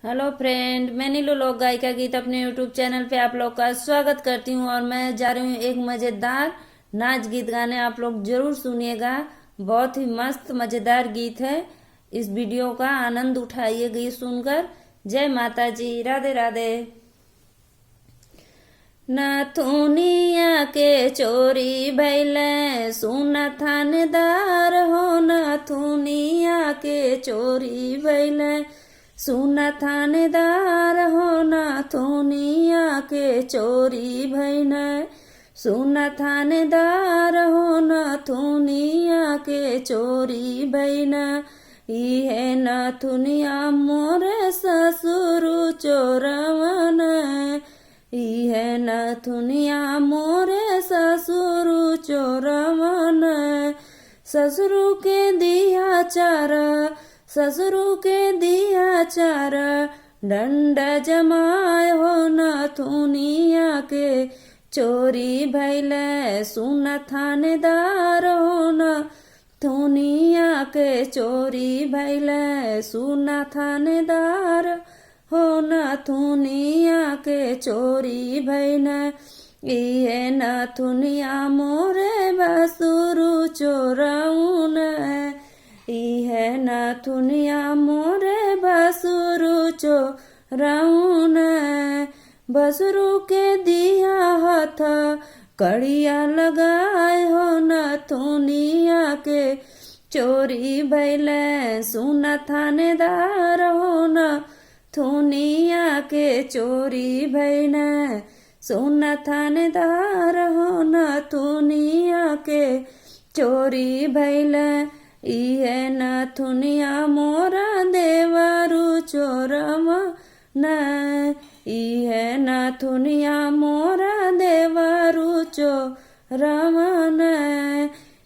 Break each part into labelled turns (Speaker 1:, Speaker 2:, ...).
Speaker 1: Hello friend, मैं नीलू लोक गायिका गीत अपने यूट्यूब चैनल पे आप लोग का स्वागत करती हूँ। और मैं जा रही हूँ एक मज़ेदार नाच गीत गाने। आप लोग जरूर सुनिएगा, बहुत ही मस्त मज़ेदार गीत है। इस वीडियो का आनंद उठाइए गीत सुनकर। जय माता जी, राधे राधे। नथुनिया के चोरी भैले सुन थानेदार हो, नथुनिया के चोरी भैले सुन थानेदार हो, नथुनिया के चोरी भैन सुन थानेदार हो, नथुनिया के चोरी भैन इहे नथुनिया मोरे ससुर चोरवन इहे नथुनिया मोरे ससुर चोरवन। ससुरु के दिया चारा ससुरु के दिया चारा दंड जमाए हो, नथुनिया के चोरी भैले सुन थानेदार हो, नथुनिया के चोरी भैले सुन थानेदार हो, नथुनिया के चोरी भैन इहे नथुनिया मोरे बसुरु चोरउन इहे नथुनिया मोरे बसुरु चोरउन। बसुरु के दिया हाथ कड़िया लगाए हो, नथुनिया के चोरी भैले सुन थानेदार हो, नथुनिया के चोरी भैन सुन थानेदार हो, नथुनिया के चोरी भैले इहे नथुनिया मोरा देवरु चोरवन इहे नथुनिया मोरा देवरु चोरवन।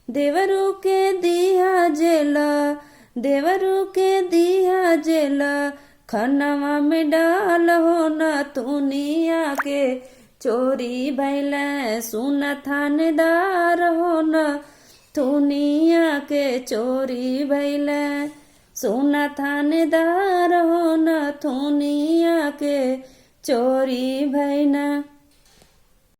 Speaker 1: देवरु के दिया जेला देवरु के दिया जेला खनवा में डाल हो, नथुनिया के चोरी भैले सुन थानेदार हो, नथुनिया के चोरी भैले सुन थानेदार हो, नथुनिया के चोरी भैन।